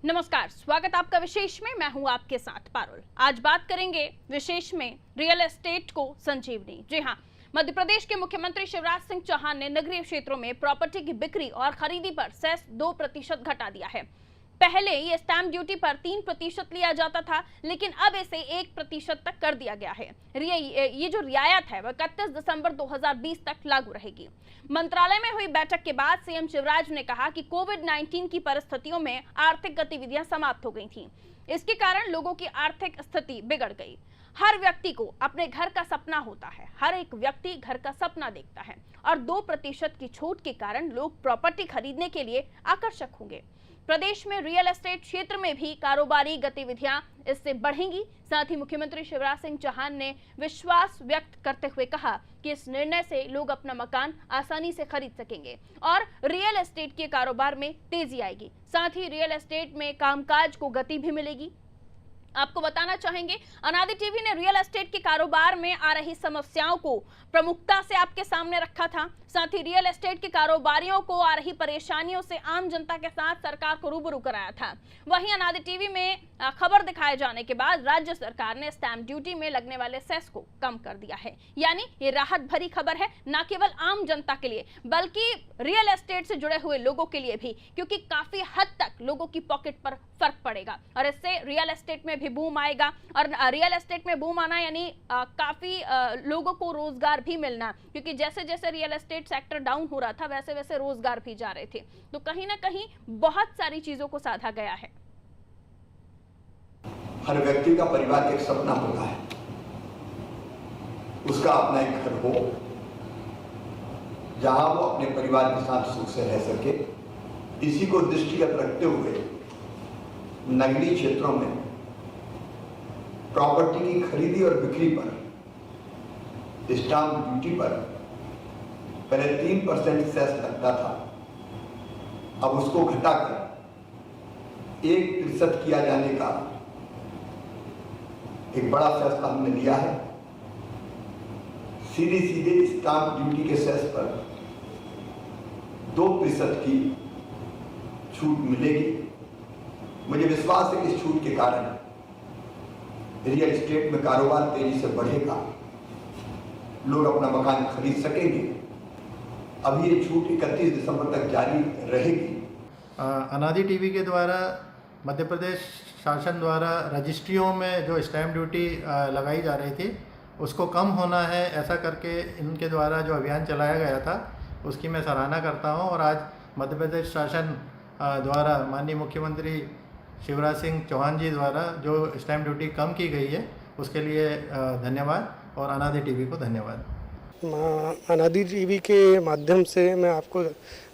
नमस्कार, स्वागत आपका विशेष में। मैं हूं आपके साथ पारुल। आज बात करेंगे विशेष में रियल एस्टेट को संजीवनी। जी हां, मध्य प्रदेश के मुख्यमंत्री शिवराज सिंह चौहान ने नगरीय क्षेत्रों में प्रॉपर्टी की बिक्री और खरीदी पर सेस 2% घटा दिया है। पहले ये स्टैंप ड्यूटी पर 3% लिया जाता था, लेकिन अब इसे 1% तक कर दिया गया है। ये जो रियायत है वह 31 दिसंबर 2020 तक लागू रहेगी। मंत्रालय में हुई बैठक के बाद सीएम शिवराज ने कहा कि कोविड-19 की परिस्थितियों में आर्थिक गतिविधियां समाप्त हो गई थीं। इसके कारण लोगों की आर्थिक स्थिति बिगड़ गई। हर व्यक्ति को अपने घर का सपना होता है, हर एक व्यक्ति घर का सपना देखता है और 2% की छूट के कारण लोग प्रॉपर्टी खरीदने के लिए आकर्षक होंगे। प्रदेश में रियल एस्टेट क्षेत्र में भी कारोबारी गतिविधियां इससे बढ़ेंगी। साथ ही मुख्यमंत्री शिवराज सिंह चौहान ने विश्वास व्यक्त करते हुए कहा कि इस निर्णय से लोग अपना मकान आसानी से खरीद सकेंगे और रियल एस्टेट के कारोबार में तेजी आएगी। साथ ही रियल एस्टेट में कामकाज को गति भी मिलेगी। आपको बताना चाहेंगे, अनादि टीवी ने रियल एस्टेट के कारोबार में आ रही समस्याओं को प्रमुखता से आपके सामने रखा था। साथ ही रियल एस्टेट के कारोबारियों को आ रही परेशानियों से आम जनता के साथ सरकार को रूबरू कराया था। वहीं अनादि टीवी में खबर दिखाए जाने के बाद राज्य सरकार ने स्टैंप ड्यूटी में लगने वाले सेस को कम कर दिया है। यानी ये राहत भरी खबर है, न केवल आम जनता के लिए बल्कि रियल एस्टेट से जुड़े हुए लोगों के लिए भी, क्योंकि काफी हद तक लोगों की पॉकेट पर फर्क पड़ेगा और इससे रियल एस्टेट में भी बूम आएगा। और रियल एस्टेट में बूम आना यानी काफी लोगों को रोजगार भी मिलना, क्योंकि जैसे जैसे रियल एस्टेट सेक्टर डाउन हो रहा था वैसे वैसे रोजगार भी जा रहे थे। तो कहीं ना कहीं बहुत सारी चीजों को साधा गया है। हर व्यक्ति का परिवार का एक सपना होता है, उसका अपना एक घर हो जहां वो अपने परिवार के साथ सुख से रह सके। इसी को दृष्टिगत रखते हुए नगरीय क्षेत्रों में प्रॉपर्टी की खरीदी और बिक्री पर स्टाम्प ड्यूटी पर पहले 3% सेस लगता था, अब उसको घटाकर 1% किया जाने का एक बड़ा फैसला हमने लिया है। सीधे स्टाम्प ड्यूटी के सेस पर 2% की छूट मिलेगी। मुझे विश्वास है कि इस छूट के कारण रियल एस्टेट में कारोबार तेजी से बढ़ेगा, लोग अपना मकान खरीद सकेंगे। अभी ये छूट 31 दिसंबर तक जारी रहेगी। अनादि टीवी के द्वारा मध्य प्रदेश शासन द्वारा रजिस्ट्रियों में जो स्टैंप ड्यूटी लगाई जा रही थी उसको कम होना है, ऐसा करके इनके द्वारा जो अभियान चलाया गया था उसकी मैं सराहना करता हूं। और आज मध्य प्रदेश शासन द्वारा माननीय मुख्यमंत्री शिवराज सिंह चौहान जी द्वारा जो स्टैंप ड्यूटी कम की गई है उसके लिए धन्यवाद और अनादि टीवी को धन्यवाद। अनादि टीवी के माध्यम से मैं आपको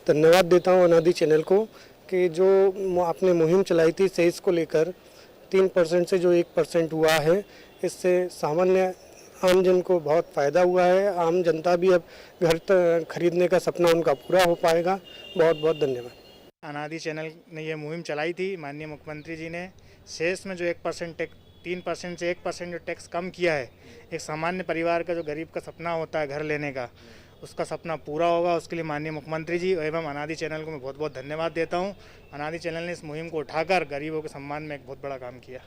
धन्यवाद देता हूं, अनादि चैनल को, कि जो आपने मुहिम चलाई थी सेस को लेकर 3% से जो 1% हुआ है, इससे सामान्य आम जन को बहुत फ़ायदा हुआ है। आम जनता भी अब घर खरीदने का सपना उनका पूरा हो पाएगा। बहुत बहुत धन्यवाद। अनादि चैनल ने ये मुहिम चलाई थी। माननीय मुख्यमंत्री जी ने सेस में जो 1% टैक्स 3% से 1% जो टैक्स कम किया है, एक सामान्य परिवार का जो गरीब का सपना होता है घर लेने का, उसका सपना पूरा होगा। उसके लिए माननीय मुख्यमंत्री जी एवं अनादि चैनल को मैं बहुत बहुत धन्यवाद देता हूँ। अनादि चैनल ने इस मुहिम को उठाकर गरीबों के सम्मान में एक बहुत बड़ा काम किया।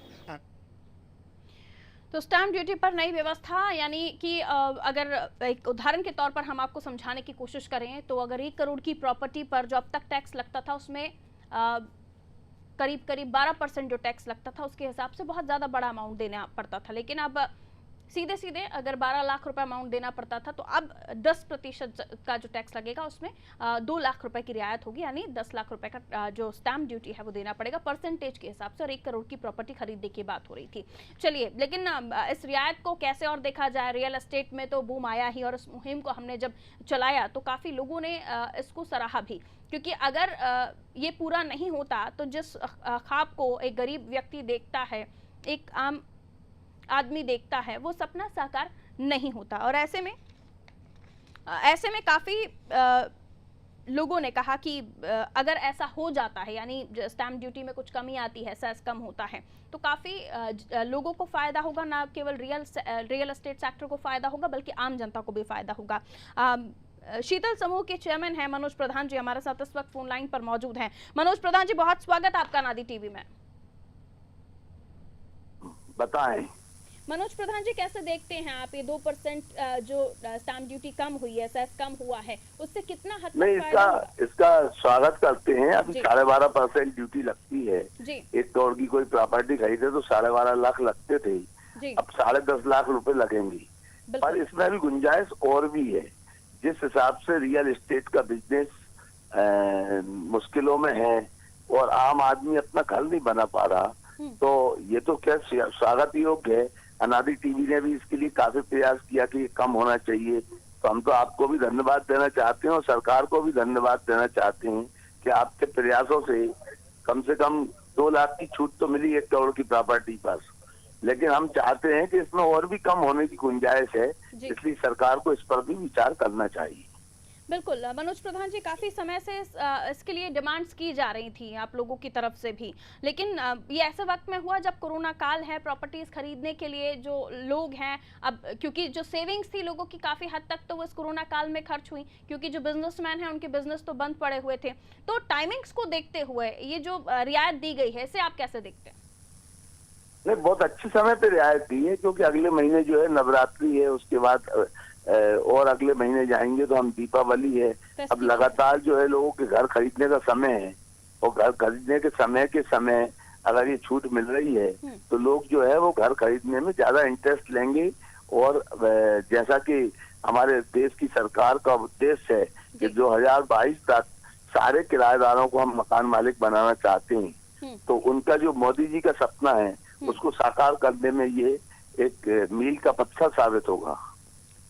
तो स्टैंप ड्यूटी पर नई व्यवस्था, यानी कि अगर एक उदाहरण के तौर पर हम आपको समझाने की कोशिश करें तो अगर 1 करोड़ की प्रॉपर्टी पर जो अब तक टैक्स लगता था उसमें करीब 12% जो टैक्स लगता था, उसके हिसाब से बहुत ज़्यादा बड़ा अमाउंट देना पड़ता था। लेकिन अब सीधे अगर 12 लाख रुपए अमाउंट देना पड़ता था तो अब 10% का जो टैक्स लगेगा उसमें 2 लाख रुपए की रियायत होगी, यानी 10 लाख रुपए का जो स्टैंप ड्यूटी है वो देना पड़ेगा परसेंटेज के हिसाब से। और 1 करोड़ की प्रॉपर्टी खरीदने की बात हो रही थी। चलिए, लेकिन इस रियायत को कैसे और देखा जाए, रियल एस्टेट में तो बूम आया ही और इस मुहिम को हमने जब चलाया तो काफ़ी लोगों ने इसको सराहा भी, क्योंकि अगर ये पूरा नहीं होता तो जिस ख्वाब को एक गरीब व्यक्ति देखता है, एक आम आदमी देखता है, वो सपना साकार नहीं होता। और ऐसे में काफ़ी लोगों ने कहा कि अगर ऐसा हो जाता है, यानी स्टैंप ड्यूटी में कुछ कमी आती है, सेस कम होता है, तो काफ़ी लोगों को फ़ायदा होगा। ना केवल रियल एस्टेट सेक्टर को फ़ायदा होगा बल्कि आम जनता को भी फ़ायदा होगा। शीतल समूह के चेयरमैन हैं मनोज प्रधान जी हमारे साथ इस वक्त फोन लाइन पर मौजूद हैं। मनोज प्रधान जी, बहुत स्वागत आपका नादी टीवी में। बताएं मनोज प्रधान जी, कैसे देखते हैं आप ये 2% जो स्टैम्प ड्यूटी कम हुई है, सेस कम हुआ है, उससे कितना हद तक नहीं, फायदा होगा? इसका स्वागत करते हैं। अभी जी। 12.5% ड्यूटी लगती है। जी 1 करोड़ की कोई प्रॉपर्टी खरीदे तो 12.5 लाख लगते थे, जी अब 10.5 लाख रुपए लगेंगी। पर बिल्कुल। इसमें भी गुंजाइश और भी है। जिस हिसाब से रियल एस्टेट का बिजनेस मुश्किलों में है और आम आदमी अपना घर नहीं बना पा रहा, तो ये तो क्या स्वागत योग्य है। अनादि टीवी ने भी इसके लिए काफी प्रयास किया कि ये कम होना चाहिए। तो हम तो आपको भी धन्यवाद देना चाहते हैं और सरकार को भी धन्यवाद देना चाहते हैं कि आपके प्रयासों से कम 2 लाख की छूट तो मिली 1 करोड़ की प्रॉपर्टी पर। लेकिन हम चाहते हैं कि इसमें और भी कम होने की गुंजाइश है, जी। इसलिए सरकार को इस पर भी विचार करना चाहिए। बिल्कुल मनोज प्रधान जी, काफी समय से इसके लिए डिमांड्स की जा रही थी आप लोगों की तरफ से भी, लेकिन ये ऐसे वक्त में हुआ जब कोरोना काल है, प्रॉपर्टीज खरीदने के लिए जो लोग हैं, अब क्योंकि जो सेविंग्स थी लोगों की काफी हद तक तो वो इस कोरोना काल में खर्च हुई, क्योंकि जो बिजनेसमैन हैं उनके बिजनेस तो बंद पड़े हुए थे। तो टाइमिंग्स को देखते हुए ये जो रियायत दी गई है, इसे आप कैसे देखते हैं? नहीं, बहुत अच्छे समय पे रियायत दी है, क्योंकि अगले महीने जो है नवरात्रि है, उसके बाद और अगले महीने जाएंगे तो हम दीपावली है। अब लगातार जो है लोगों के घर खरीदने का समय है, और घर खरीदने के समय अगर ये छूट मिल रही है तो लोग जो है वो घर खरीदने में ज्यादा इंटरेस्ट लेंगे। और जैसा कि हमारे देश की सरकार का उद्देश्य है कि 2022 तक सारे किराएदारों को हम मकान मालिक बनाना चाहते हैं, तो उनका जो मोदी जी का सपना है उसको साकार करने में ये एक मील का पत्थर साबित होगा।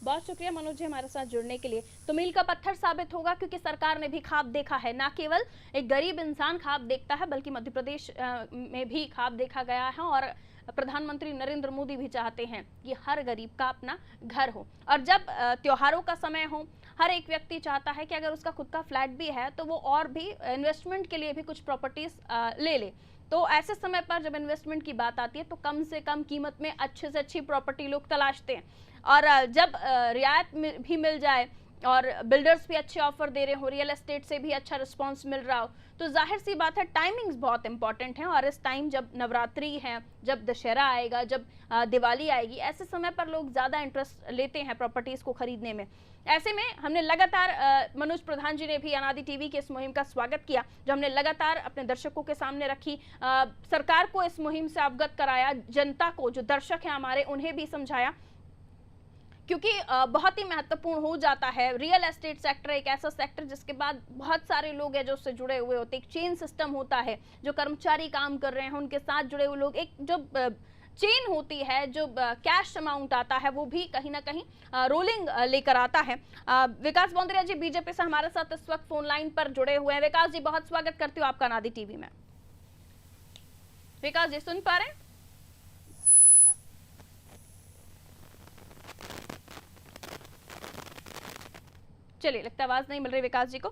बहुत शुक्रिया मनोज जी हमारे साथ जुड़ने के लिए। तो मील का पत्थर साबित होगा, क्योंकि सरकार ने भी ख्वाब देखा है। ना केवल एक गरीब इंसान ख्वाब देखता है, बल्कि मध्य प्रदेश में भी ख्वाब देखा गया है, और प्रधानमंत्री नरेंद्र मोदी भी चाहते हैं कि हर गरीब का अपना घर हो। और जब त्योहारों का समय हो, हर एक व्यक्ति चाहता है कि अगर उसका खुद का फ्लैट भी है तो वो और भी इन्वेस्टमेंट के लिए भी कुछ प्रॉपर्टीज ले ले। तो ऐसे समय पर जब इन्वेस्टमेंट की बात आती है तो कम से कम कीमत में अच्छे से अच्छी प्रॉपर्टी लोग तलाशते हैं, और जब रियायत भी मिल जाए और बिल्डर्स भी अच्छे ऑफर दे रहे हो, रियल एस्टेट से भी अच्छा रिस्पांस मिल रहा हो, तो जाहिर सी बात है टाइमिंग्स बहुत इंपॉर्टेंट हैं। और इस टाइम जब नवरात्रि है, जब दशहरा आएगा, जब दिवाली आएगी, ऐसे समय पर लोग ज़्यादा इंटरेस्ट लेते हैं प्रॉपर्टीज़ को खरीदने में। ऐसे में हमने लगातार मनोज प्रधान जी ने भी अनादि टीवी के इस मुहिम का स्वागत किया, जो हमने लगातार अपने दर्शकों के सामने रखी, सरकार को इस मुहिम से अवगत कराया, जनता को, जो दर्शक हैं हमारे, उन्हें भी समझाया, क्योंकि बहुत ही महत्वपूर्ण हो जाता है। रियल एस्टेट सेक्टर एक ऐसा सेक्टर जिसके बाद बहुत सारे लोग हैं जो उससे जुड़े हुए होते हैं। एक चेन सिस्टम होता है, जो कर्मचारी काम कर रहे हैं उनके साथ जुड़े हुए लोग, एक जो चेन होती है, जो कैश अमाउंट आता है वो भी कहीं ना कहीं रोलिंग लेकर आता है। विकास बौंदरिया जी बीजेपी से हमारे साथ इस वक्त फोन लाइन पर जुड़े हुए हैं। विकास जी, बहुत स्वागत करती हूँ आपका अनादि टीवी में। विकास जी, सुन पा रहे हैं? चलिए, लगता है आवाज नहीं मिल रही विकास जी को।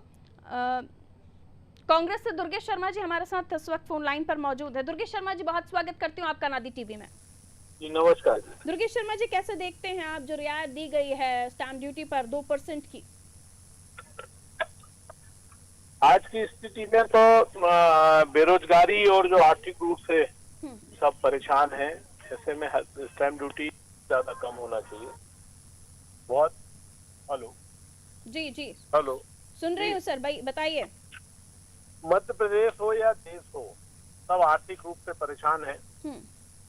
कांग्रेस से दुर्गेश शर्मा जी हमारे साथ इस वक्त फोन लाइन पर मौजूद है। दुर्गेश शर्मा जी, बहुत स्वागत करती हूँ आपका अनादि टीवी में। जी नमस्कार। दुर्गेश शर्मा जी, कैसे देखते हैं आप जो रियायत दी गई है स्टैम्प ड्यूटी पर 2% की? आज की स्थिति में तो बेरोजगारी और जो आर्थिक रूप से सब परेशान हैं, ऐसे में स्टैम्प ड्यूटी ज्यादा कम होना चाहिए। बहुत हेलो जी जी हेलो सुन रही हूँ सर, भाई बताइए। मध्य प्रदेश हो या देश हो, सब आर्थिक रूप से परेशान है।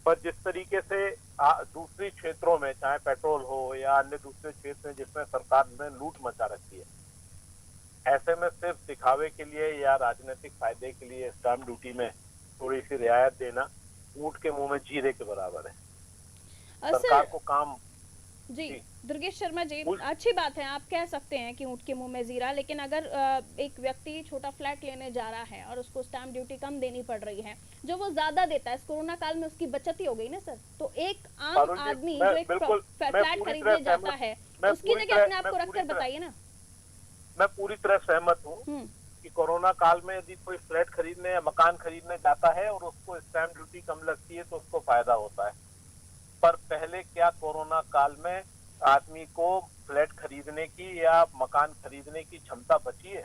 पर जिस तरीके से दूसरी क्षेत्रों में, चाहे पेट्रोल हो या अन्य दूसरे क्षेत्र में जिसमें सरकार ने लूट मचा रखी है, ऐसे में सिर्फ दिखावे के लिए या राजनीतिक फायदे के लिए स्टैम्प ड्यूटी में थोड़ी सी रियायत देना ऊंट के मुंह में जीरे के बराबर है। सरकार को काम जी दुर्गेश शर्मा जी, अच्छी बात है, आप कह सकते हैं कि ऊंट के मुंह में जीरा, लेकिन अगर एक व्यक्ति छोटा फ्लैट लेने जा रहा है और उसको स्टैम्प ड्यूटी कम देनी पड़ रही है, जो वो ज्यादा देता है, इस कोरोना काल में उसकी बचत ही हो गई ना सर। तो एक आम आदमी जो एक फ्लैट खरीदने जाता है, उसकी जगह अपने आप को रखकर बताइए ना। मैं पूरी तरह सहमत हूँ कि कोरोना काल में यदि कोई फ्लैट खरीदने या मकान खरीदने जाता है और उसको स्टैम्प ड्यूटी कम लगती है तो उसको फायदा होता है। पर पहले क्या कोरोना काल में आदमी को फ्लैट खरीदने की या मकान खरीदने की क्षमता बची है?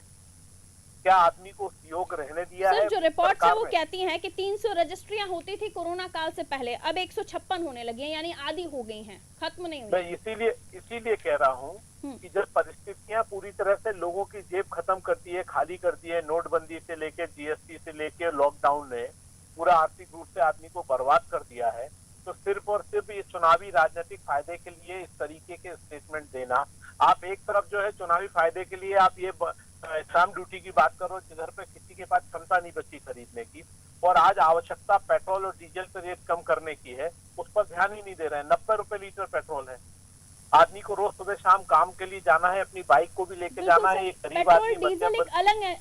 क्या आदमी को योग रहने दिया है? जो रिपोर्ट्स है वो कहती हैं कि 300 रजिस्ट्रियां होती थी कोरोना काल से पहले, अब 156 होने लगी हैं, यानी आधी हो गई हैं, खत्म नहीं हुई। मैं इसीलिए कह रहा हूँ कि जब परिस्थितियां पूरी तरह से लोगों की जेब खत्म करती है, खाली करती है, नोटबंदी से लेके जीएसटी से लेके लॉकडाउन ने पूरा आर्थिक रूप से आदमी को बर्बाद कर दिया है, तो सिर्फ और सिर्फ ये चुनावी राजनीतिक फायदे के लिए इस तरीके के स्टेटमेंट देना, आप एक तरफ जो है चुनावी फायदे के लिए आप ये स्टैम्प ड्यूटी की बात करो जिधर पे किसी के पास क्षमता नहीं बची खरीदने की, और आज आवश्यकता पेट्रोल और डीजल पे रेट कम करने की है, उस पर ध्यान ही नहीं दे रहे हैं। 90 रुपए लीटर पेट्रोल है, आदमी को रोज सुबह शाम काम के लिए जाना है, अपनी बाइक को भी लेके जाना है। एक गरीब आदमी डीजल एक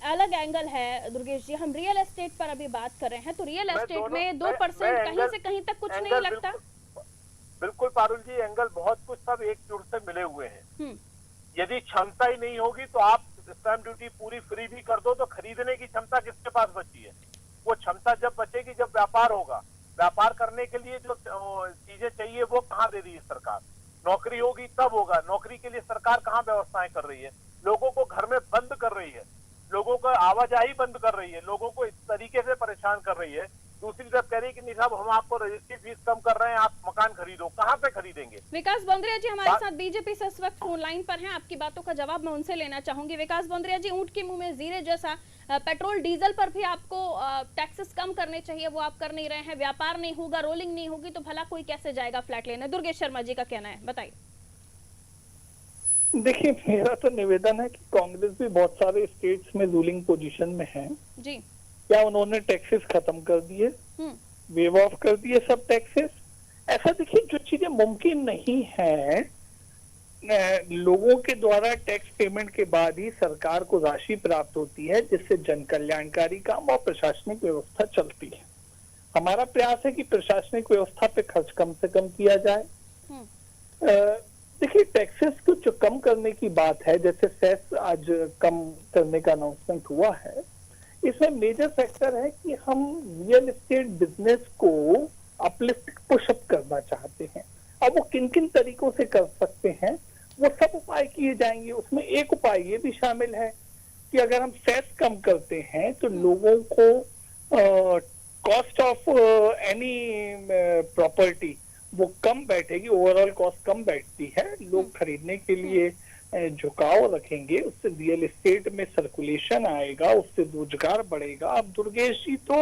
अलग एंगल है दुर्गेश जी, हम रियल एस्टेट पर अभी बात कर रहे हैं, तो रियल एस्टेट में 2% कहीं से कहीं तक कुछ नहीं लगता। बिल्कुल पारुल जी, एंगल बहुत कुछ सब एकजुट से मिले हुए हैं। यदि क्षमता ही नहीं होगी तो आप स्टैम्प ड्यूटी पूरी फ्री भी कर दो तो खरीदने की क्षमता किसके पास बची है? वो क्षमता जब बचेगी जब व्यापार होगा। व्यापार करने के लिए जो चीजें चाहिए वो कहाँ दे रही है सरकार? नौकरी होगी तब होगा। नौकरी के लिए सरकार कहाँ व्यवस्थाएं कर रही है? लोगों को घर में बंद कर रही है, लोगों का आवाजाही बंद कर रही है, लोगों को इस तरीके से परेशान कर रही है। दूसरी तरफ कह रही है कि नहीं साहब हम आपको रजिस्ट्री फीस कम कर रहे हैं, आप मकान खरीदो। कहाँ पे खरीदेंगे? विकास बंद्रिया जी हमारे साथ बीजेपी से इस वक्त फोन लाइन पर हैं, आपकी बातों का जवाब मैं उनसे लेना चाहूंगी। विकास बंद्रिया जी, ऊंट के मुंह में जीरे जैसा पेट्रोल डीजल पर भी आपको टैक्सेस कम करने चाहिए, वो आप कर नहीं रहे हैं। व्यापार नहीं होगा, रोलिंग नहीं होगी तो भला कोई कैसे जाएगा फ्लैट लेने? दुर्गेश शर्मा जी का कहना है, बताइए। देखिए, मेरा तो निवेदन है कि कांग्रेस भी बहुत सारे स्टेट्स में रूलिंग पोजीशन में है जी। क्या उन्होंने टैक्सेस खत्म कर दिए, वेव ऑफ कर दिए सब टैक्सेस? ऐसा देखिए, जो चीजें मुमकिन नहीं है, लोगों के द्वारा टैक्स पेमेंट के बाद ही सरकार को राशि प्राप्त होती है जिससे जन कल्याणकारी काम और प्रशासनिक व्यवस्था चलती है। हमारा प्रयास है कि प्रशासनिक व्यवस्था पे खर्च कम से कम किया जाए। देखिए, टैक्सेस को जो कम करने की बात है, जैसे सेस आज कम करने का अनाउंसमेंट हुआ है, इसमें मेजर फैक्टर है कि हम रियल एस्टेट बिजनेस को अपलिफ्ट पुशअप करना चाहते हैं। अब वो किन किन तरीकों से कर सकते हैं, वो सब उपाय किए जाएंगे। उसमें एक उपाय ये भी शामिल है कि अगर हम सेस कम करते हैं तो लोगों को कॉस्ट ऑफ एनी प्रॉपर्टी वो कम बैठेगी, ओवरऑल कॉस्ट कम बैठती है, लोग खरीदने के लिए झुकाव रखेंगे, उससे रियल एस्टेट में सर्कुलेशन आएगा, उससे रोजगार बढ़ेगा। अब दुर्गेश जी तो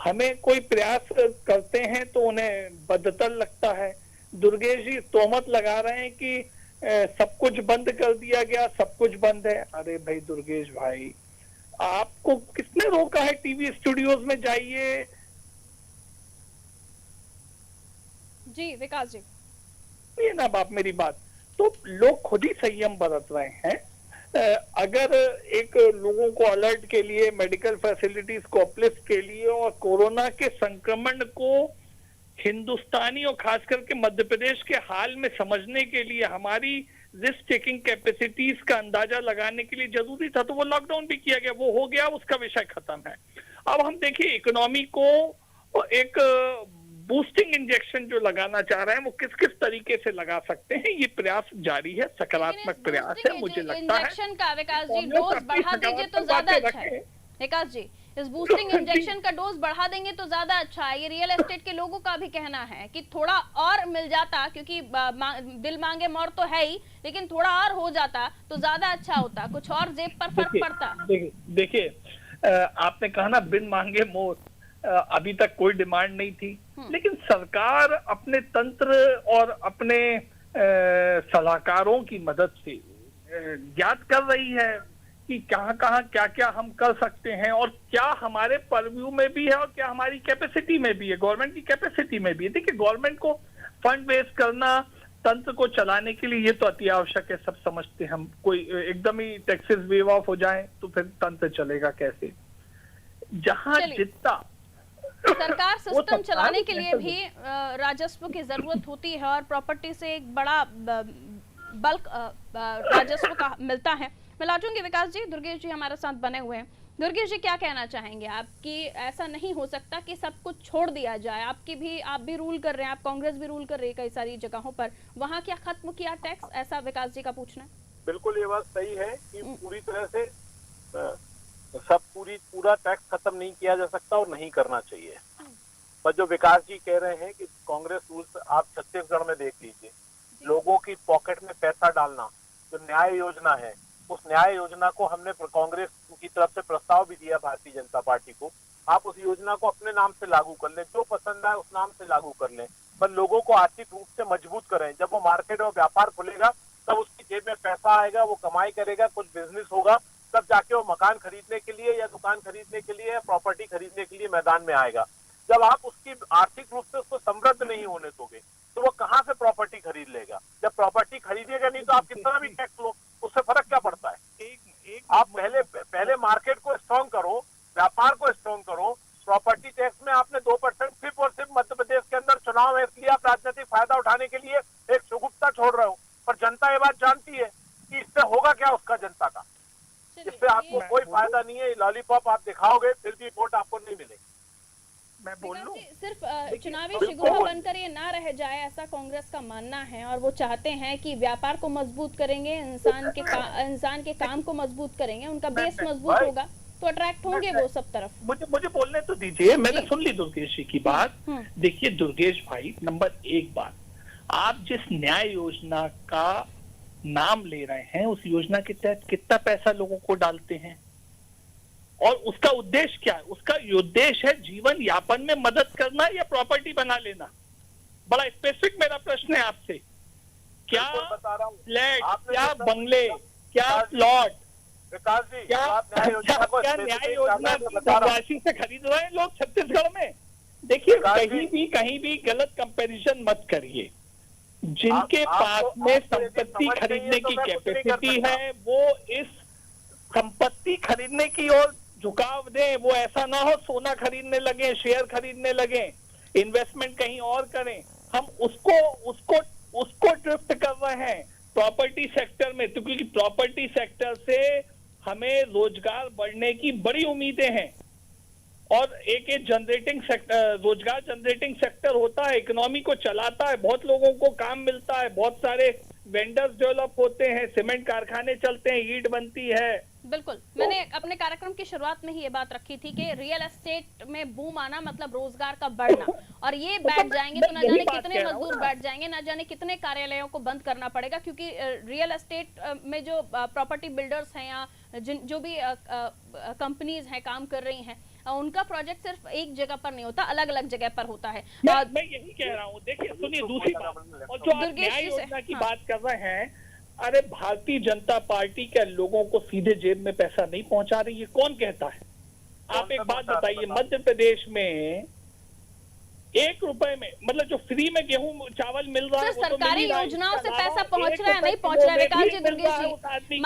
हमें कोई प्रयास करते हैं तो उन्हें बदतर लगता है। दुर्गेश जी तोहमत लगा रहे हैं कि सब कुछ बंद कर दिया गया, सब कुछ बंद है। अरे भाई दुर्गेश भाई, आपको किसने रोका है? टीवी स्टूडियोज में जाइए। जी विकास जी, ये ना बाप मेरी बात, तो लोग खुद ही संयम बरत रहे हैं। अगर एक लोगों को अलर्ट के लिए, मेडिकल फैसिलिटीज को अपलिफ्ट के लिए और कोरोना के संक्रमण को हिंदुस्तानी और खास करके मध्य प्रदेश के हाल में समझने के लिए, हमारी रिस्क टेकिंग कैपेसिटीज का अंदाजा लगाने के लिए जरूरी था, तो वो लॉकडाउन भी किया गया, वो हो गया, उसका विषय खत्म है। अब हम देखिए इकोनॉमी को एक बूस्टिंग इंजेक्शन जो लगाना चाह रहे हैं वो किस किस तरीके से लगा सकते हैं, ये प्रयास जारी है, सकारात्मक प्रयास है। मुझे लगता है इंजेक्शन का विकास जी डोज बढ़ा दीजिए तो ज्यादा अच्छा है। विकास जी, इस बूस्टिंग इंजेक्शन का डोज बढ़ा देंगे तो ज्यादा अच्छा है। ये रियल एस्टेट के लोगों का भी कहना है कि थोड़ा और मिल जाता, क्योंकि दिल मांगे मोर तो है ही, लेकिन थोड़ा और हो जाता तो ज्यादा अच्छा होता, कुछ और जेब पर फर्क पड़ता। देखिए, आपने कहा ना बिन मांगे मोर, अभी तक कोई डिमांड नहीं थी, लेकिन सरकार अपने तंत्र और अपने सलाहकारों की मदद से ज्ञात कर रही है कि कहाँ क्या क्या हम कर सकते हैं और क्या हमारे परव्यू में भी है और क्या हमारी कैपेसिटी में भी है, गवर्नमेंट की कैपेसिटी में भी है। देखिए, गवर्नमेंट को फंड बेस करना तंत्र को चलाने के लिए ये तो अति आवश्यक है, सब समझते हैं हम। कोई एकदम ही टैक्सेस वेव ऑफ हो जाए तो फिर तंत्र चलेगा कैसे? जहां जितना सरकार सिस्टम चलाने के लिए भी राजस्व की जरूरत होती है और प्रॉपर्टी से एक बड़ा बल्क राजस्व का मिलता है। मैं लौटूंगी विकास जी, दुर्गेश जी हमारे साथ बने हुए हैं। दुर्गेश जी, क्या कहना चाहेंगे आप कि ऐसा नहीं हो सकता कि सब कुछ छोड़ दिया जाए? आप भी रूल कर रहे हैं, आप कांग्रेस भी रूल कर रही है कई सारी जगहों पर, वहाँ क्या खत्म किया टैक्स, ऐसा विकास जी का पूछना है? बिल्कुल ये बात सही है कि पूरी तरह से पूरा टैक्स खत्म नहीं किया जा सकता और नहीं करना चाहिए। पर जो विकास जी कह रहे हैं कि कांग्रेस रूल्स, आप छत्तीसगढ़ में देख लीजिए, लोगों की पॉकेट में पैसा डालना, जो न्याय योजना है, उस न्याय योजना को हमने कांग्रेस की तरफ से प्रस्ताव भी दिया भारतीय जनता पार्टी को, आप उस योजना को अपने नाम से लागू कर लें, जो पसंद आए उस नाम से लागू कर लें, पर लोगों को आर्थिक रूप से मजबूत करें। जब वो मार्केट में व्यापार खुलेगा तब उसकी जेब में पैसा आएगा, वो कमाई करेगा, कुछ बिजनेस होगा, तब जाके वो मकान खरीदने के लिए या दुकान खरीदने के लिए या प्रॉपर्टी खरीदने के लिए मैदान में आएगा। जब आप उसकी आर्थिक रूप से उसको समृद्ध नहीं होने दोगे तो वो कहाँ से प्रॉपर्टी खरीद लेगा? जब प्रॉपर्टी खरीदेगा नहीं तो आप कितना भी टैक्स लो, उससे फर्क क्या पड़ता है? आप पहले मार्केट को स्ट्रॉन्ग करो, व्यापार को स्ट्रॉन्ग करो। प्रॉपर्टी टैक्स में आपने 2% सिर्फ और सिर्फ मध्य प्रदेश के अंदर चुनाव है, इसलिए आप राजनीतिक फायदा उठाने के लिए एक सुगुप्ता छोड़ रहे हो, पर जनता ये बात जानती है कि इससे होगा क्या उसका जनता का। इससे आपको कोई फायदा नहीं है, लॉलीपॉप आप दिखाओगे फिर भी वोट आपको नहीं मिलेगी। मैं बोल लूं, सिर्फ चुनावी शिगुफा बनकर ये ना रह जाए, ऐसा कांग्रेस का मानना है, और वो चाहते हैं कि व्यापार को मजबूत करेंगे, इंसान के काम को मजबूत करेंगे, उनका बेस मजबूत होगा तो अट्रैक्ट होंगे वो सब तरफ। मुझे बोलने तो दीजिए, मैंने सुन ली दुर्गेश जी की बात। देखिए दुर्गेश भाई, नंबर एक बात, आप जिस न्याय योजना का नाम ले रहे हैं उस योजना के तहत कितना पैसा लोगों को डालते हैं और उसका उद्देश्य क्या है? उसका उद्देश्य है जीवन यापन में मदद करना या प्रॉपर्टी बना लेना? बड़ा स्पेसिफिक मेरा प्रश्न है आपसे। क्या फ्लैट, क्या बंगले, क्या प्लॉट, विकास जी, क्या न्याय योजना की धनराशि से खरीद रहे हैं लोग छत्तीसगढ़ में? देखिए कहीं भी गलत कंपैरिजन मत करिए। जिनके पास में संपत्ति खरीदने की कैपेसिटी है वो इस संपत्ति खरीदने की ओर झुकाव दें। वो ऐसा ना हो सोना खरीदने लगे, शेयर खरीदने लगे, इन्वेस्टमेंट कहीं और करें। हम उसको ड्रिफ्ट कर रहे हैं प्रॉपर्टी सेक्टर में, तो क्योंकि प्रॉपर्टी सेक्टर से हमें रोजगार बढ़ने की बड़ी उम्मीदें हैं और एक जनरेटिंग सेक्टर, रोजगार जनरेटिंग सेक्टर होता है, इकोनॉमी को चलाता है, बहुत लोगों को काम मिलता है, बहुत सारे वेंडर्स डेवलप होते हैं, सीमेंट कारखाने चलते हैं, ईंट बनती है। बिल्कुल, मैंने अपने कार्यक्रम की शुरुआत में ही ये बात रखी थी कि रियल एस्टेट में बूम आना मतलब रोजगार का बढ़ना, और ये बैठ जाएंगे तो न जाने कितने मजदूर बैठ जाएंगे, न जाने कितने कार्यालयों को बंद करना पड़ेगा, क्योंकि रियल एस्टेट में जो प्रॉपर्टी बिल्डर्स हैं या जो भी कंपनीज हैं काम कर रही हैं, उनका प्रोजेक्ट सिर्फ एक जगह पर नहीं होता, अलग अलग जगह पर होता है। मैं यही कह रहा हूँ। देखिए सुनिए, दूसरी बात, और जो आप न्याय योजना की बात कर रहे हैं, अरे भारतीय जनता पार्टी के लोगों को सीधे जेब में पैसा नहीं पहुंचा रही है, कौन कहता है? आप एक बात बताइए, मध्य प्रदेश में 1 रुपए में, मतलब जो फ्री में गेहूं चावल मिल रहा है, सरकारी योजनाओं से पैसा पहुंच रहा है, नहीं पहुंच रहा है? विकास जी, दुर्गेश जी,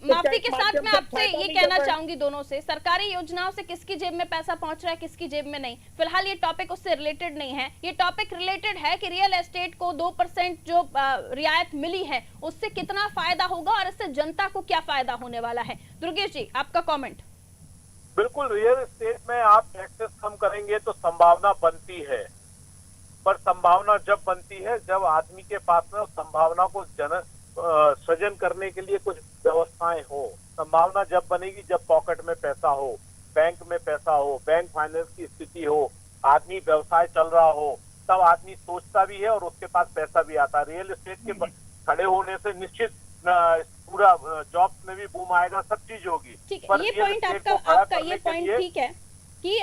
माफी के साथ मैं आपसे ये कहना चाहूंगी दोनों से, सरकारी योजनाओं से किसकी जेब में पैसा पहुंच रहा है, किसकी जेब में नहीं। फिलहाल ये टॉपिक उससे रिलेटेड नहीं है, ये टॉपिक रिलेटेड है कि रियल एस्टेट को 2% जो रियायत मिली है उससे कितना फायदा होगा और इससे जनता को क्या फायदा होने वाला है। दुर्गेश जी, आपका कॉमेंट। बिल्कुल, रियल एस्टेट में आप टैक्सेस कम करेंगे तो संभावना बनती है, पर संभावना जब बनती है जब आदमी के पास में उस संभावना को सृजन करने के लिए कुछ व्यवस्थाएं हो। संभावना जब बनेगी जब पॉकेट में पैसा हो, बैंक में पैसा हो, बैंक फाइनेंस की स्थिति हो, आदमी व्यवसाय चल रहा हो, तब आदमी सोचता भी है और उसके पास पैसा भी आता है। रियल एस्टेट के खड़े होने से निश्चित पूरा जॉब्स में भी बूम आएगा, सब चीज होगी। ठीक है, ये पॉइंट आपका ये पॉइंट ठीक है कि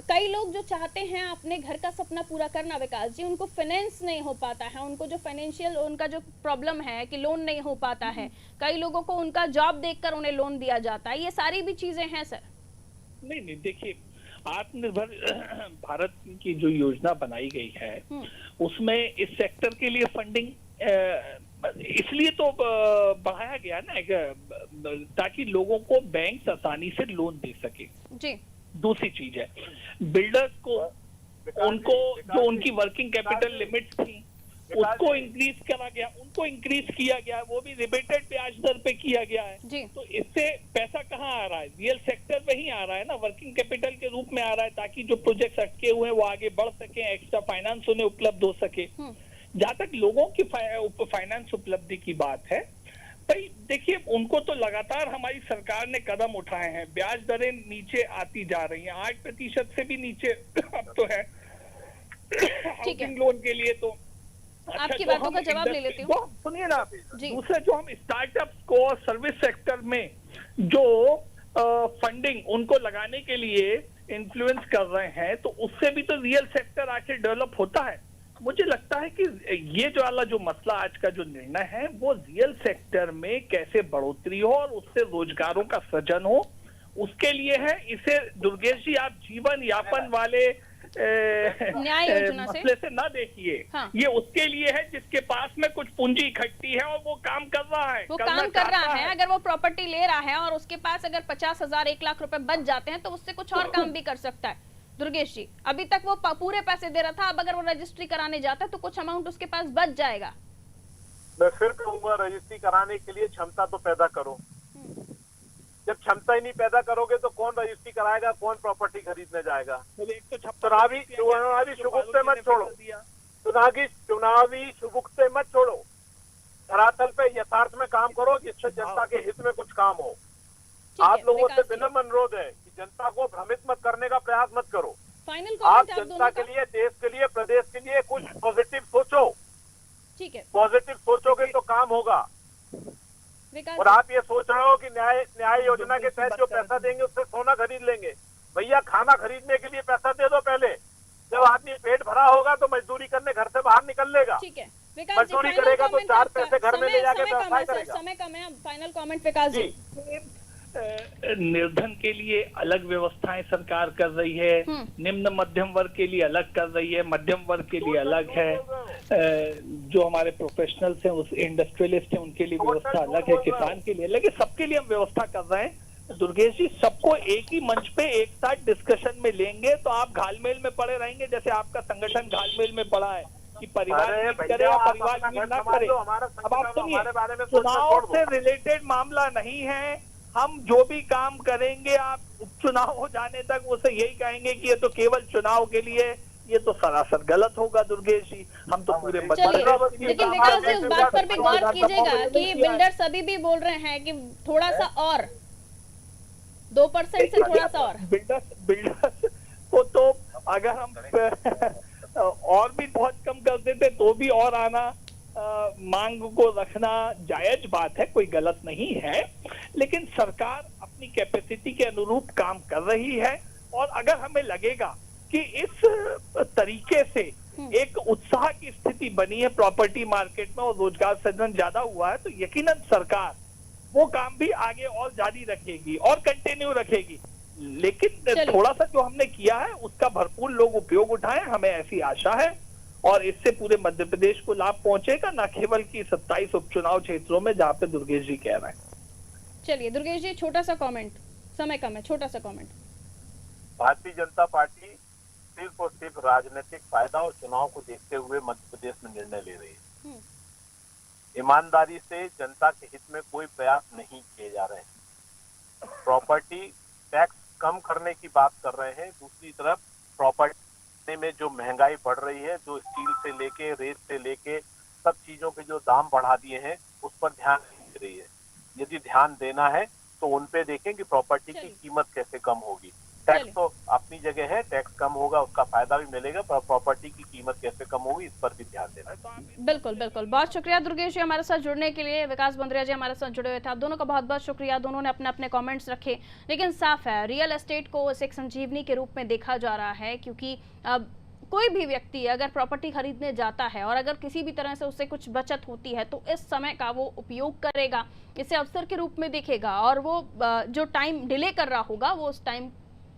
कई लोग जो चाहते हैं अपने घर का सपना पूरा करना, विकास जी, उनको फाइनेंस नहीं हो पाता है, उनको जो फाइनेंशियल उनका जो प्रॉब्लम है कि लोन नहीं हो पाता है, कई लोगों को उनका जॉब देखकर उन्हें लोन दिया जाता है, ये सारी भी चीजें हैं सर। नहीं, देखिए आत्मनिर्भर भारत की जो योजना बनाई गई है उसमें इस सेक्टर के लिए फंडिंग इसलिए तो बढ़ाया गया ना ताकि लोगों को बैंक आसानी से लोन दे सके जी। दूसरी चीज है, बिल्डर्स को उनको जो उनकी वर्किंग कैपिटल लिमिट्स थी उसको इंक्रीज करा गया, उनको इंक्रीज किया गया, वो भी रिबेटेड ब्याज दर पे किया गया है जी। तो इससे पैसा कहाँ आ रहा है? रियल सेक्टर में ही आ रहा है ना, वर्किंग कैपिटल के रूप में आ रहा है, ताकि जो प्रोजेक्ट्स अटके हुए हैं वो आगे बढ़ सके, एक्स्ट्रा फाइनेंस उन्हें उपलब्ध हो सके। जहां तक लोगों की फाइनेंस उपलब्धि की बात है, भाई देखिए, उनको तो लगातार हमारी सरकार ने कदम उठाए हैं, ब्याज दरें नीचे आती जा रही हैं, 8% से भी नीचे अब तो है हाउसिंग लोन के लिए। तो आपकी बातों का जवाब ले लेती हूँ। सुनिए ना, दूसरे जो हम स्टार्टअप्स को और सर्विस सेक्टर में जो फंडिंग उनको लगाने के लिए इन्फ्लुएंस कर रहे हैं, तो उससे भी तो रियल सेक्टर आके डेवलप होता है। मुझे लगता है कि ये जो वाला जो मसला आज का जो निर्णय है वो रियल सेक्टर में कैसे बढ़ोतरी हो और उससे रोजगारों का सृजन हो, उसके लिए है। इसे दुर्गेश जी आप जीवन यापन वाले न्याय योजना मसले से ना देखिए। हाँ। ये उसके लिए है जिसके पास में कुछ पूंजी इकट्ठी है और वो काम कर रहा है, वो काम कर रहा है। अगर वो प्रॉपर्टी ले रहा है और उसके पास अगर 50,000 1 लाख रुपए बच जाते हैं तो उससे कुछ और काम भी कर सकता है। दुर्गेश जी, अभी तक वो पूरे पैसे दे रहा था, अब अगर वो रजिस्ट्री कराने जाता है तो कुछ अमाउंट उसके पास बच जाएगा। मैं फिर कहूंगा, रजिस्ट्री कराने के लिए क्षमता तो पैदा करो। जब क्षमता ही नहीं पैदा करोगे तो कौन रजिस्ट्री कराएगा, कौन प्रॉपर्टी खरीदने जाएगा? चुनावी शुगुफ्ते मत छोड़ो, चुनावी शुगुफ्ते मत छोड़ो, धरातल पे यथार्थ में काम करो जिससे जनता के हित में कुछ काम हो। आप लोगों से विनम्र अनुरोध है कि जनता को भ्रमित मत करने का प्रयास मत करो। आप जनता के लिए, देश के लिए, प्रदेश के लिए कुछ पॉजिटिव सोचो। ठीक है, पॉजिटिव सोचोगे तो काम होगा। और आप ये सोच रहे हो कि न्याय योजना के तहत जो पैसा देंगे उससे सोना खरीद लेंगे। भैया, खाना खरीदने के लिए पैसा दे दो पहले। जब आदमी पेट भरा होगा तो मजदूरी करने घर से बाहर निकल लेगा। ठीक है, मजदूरी करेगा तो 4 पैसे घर में ले जाके व्यवसाय करेगा। समय कम है, फाइनल कमेंट विकास जी। निर्धन के लिए अलग व्यवस्थाएं सरकार कर रही है, निम्न मध्यम वर्ग के लिए अलग कर रही है, मध्यम वर्ग के लिए अलग है, जो हमारे प्रोफेशनल्स हैं, उस इंडस्ट्रियलिस्ट हैं, उनके लिए व्यवस्था अलग है, किसान के लिए अलग है, सबके लिए हम व्यवस्था कर रहे हैं। दुर्गेश जी, सबको एक ही मंच पे एक साथ डिस्कशन में लेंगे तो आप घालमेल में पड़े रहेंगे, जैसे आपका संगठन घालमेल में पड़ा है कि परिवार लीड करे या परिवार लीड ना करे। अब आप सुनिए, चुनाव से रिलेटेड मामला नहीं है। हम जो भी काम करेंगे, आप उपचुनाव हो जाने तक उसे यही कहेंगे कि ये तो केवल चुनाव के लिए, ये तो सरासर गलत होगा दुर्गेश जी। हम तो पूरे लेकिन विकास जी, उस बात पर भी गौर कीजिएगा कि बिल्डर्स अभी भी बोल रहे हैं कि थोड़ा सा और 2% से थोड़ा सा और। बिल्डर्स को तो अगर हम और भी बहुत कम कर देते तो भी और आना, मांग को रखना जायज बात है, कोई गलत नहीं है। लेकिन सरकार अपनी कैपेसिटी के अनुरूप काम कर रही है और अगर हमें लगेगा कि इस तरीके से एक उत्साह की स्थिति बनी है प्रॉपर्टी मार्केट में और रोजगार सृजन ज्यादा हुआ है, तो यकीनन सरकार वो काम भी आगे और जारी रखेगी और कंटिन्यू रखेगी। लेकिन थोड़ा सा जो हमने किया है उसका भरपूर लोग उपयोग उठाएं, हमें ऐसी आशा है और इससे पूरे मध्य प्रदेश को लाभ पहुंचेगा, न केवल की 27 उपचुनाव क्षेत्रों में जहाँ पे दुर्गेश जी कह रहे हैं। चलिए दुर्गेश जी, छोटा सा कमेंट, समय कम है, छोटा सा कमेंट। भारतीय जनता पार्टी सिर्फ और सिर्फ राजनीतिक फायदा और चुनाव को देखते हुए मध्य प्रदेश में निर्णय ले रही है। ईमानदारी से जनता के हित में कोई प्रयास नहीं किए जा रहे हैं। प्रॉपर्टी टैक्स कम करने की बात कर रहे हैं, दूसरी तरफ प्रॉपर्टी में जो महंगाई बढ़ रही है, जो स्टील से लेके रेत से लेके सब चीजों के जो दाम बढ़ा दिए हैं, उस पर ध्यान नहीं दे रही है। यदि ध्यान देना है तो उन पे देखें कि प्रॉपर्टी की कीमत कैसे कम होगी। टैक्स तो अपनी जगह है, टैक्स कम होगा उसका फायदा भी मिलेगा, पर प्रॉपर्टी की कीमत कैसे कम होगी इस पर भी ध्यान देना है। बिल्कुल बिल्कुल, बहुत शुक्रिया दुर्गेश जी हमारे साथ जुड़ने के लिए। विकास बंद्रिया जी हमारे साथ जुड़े हुए थे, आप दोनों का बहुत बहुत शुक्रिया। दोनों ने अपने अपने कमेंट्स रखे, लेकिन साफ है रियल एस्टेट को एक संजीवनी के रूप में देखा जा रहा है, क्योंकि अब कोई भी व्यक्ति अगर प्रॉपर्टी खरीदने जाता है और अगर किसी भी तरह से उससे कुछ बचत होती है तो इस समय का वो उपयोग करेगा, इसे अवसर के रूप में देखेगा और वो जो टाइम डिले कर रहा होगा वो उस टाइम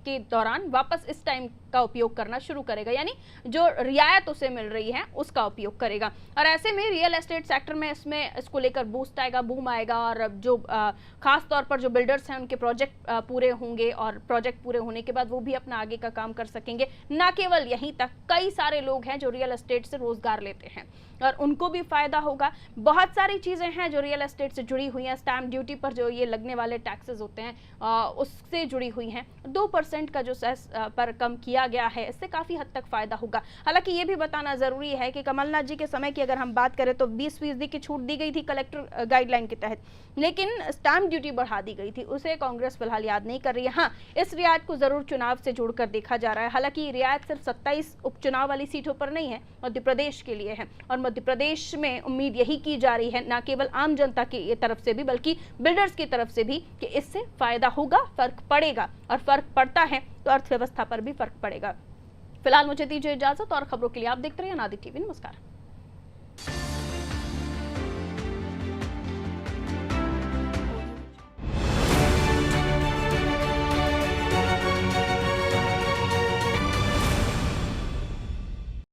के दौरान वापस इस टाइम का उपयोग करना शुरू करेगा, यानी जो रियायत उसे मिल रही है उसका उपयोग करेगा। और ऐसे में रियल एस्टेट सेक्टर में इसको लेकर बूस्ट आएगा, बूम आएगा, और जो खास तौर पर जो बिल्डर्स हैं उनके प्रोजेक्ट पूरे होंगे, और प्रोजेक्ट पूरे होने के बाद वो भी अपना आगे का काम कर सकेंगे। ना केवल यहीं तक, कई सारे लोग हैं जो रियल एस्टेट से रोजगार लेते हैं और उनको भी फायदा होगा। बहुत सारी चीजें हैं जो रियल एस्टेट से जुड़ी हुई हैं। स्टैम्प ड्यूटी पर जो ये लगने वाले टैक्सेस होते हैं उससे जुड़ी हुई हैं। 2% का जो सेस पर कम किया गया है, इससे काफी हद तक फायदा होगा। हालांकि ये भी बताना जरूरी है कि कमलनाथ जी के समय की अगर हम बात करें तो 20% की छूट दी गई थी कलेक्टर गाइडलाइन के तहत, लेकिन स्टैम्प ड्यूटी बढ़ा दी गई थी। उसे कांग्रेस फिलहाल याद नहीं कर रही है। हाँ, इस रियायत को जरूर चुनाव से जोड़कर देखा जा रहा है। हालांकि रियायत सिर्फ 27 उपचुनाव वाली सीटों पर नहीं है, मध्य प्रदेश के लिए है, और मध्य प्रदेश में उम्मीद यही की जा रही है, ना केवल आम जनता की तरफ से भी बल्कि बिल्डर्स की तरफ से भी, कि इससे फायदा होगा, फर्क पड़ेगा, और फर्क पड़ता है तो अर्थव्यवस्था पर भी फर्क पड़ेगा। फिलहाल मुझे दीजिए इजाजत, और खबरों के लिए आप देखते रहिए अनादि टीवी। नमस्कार।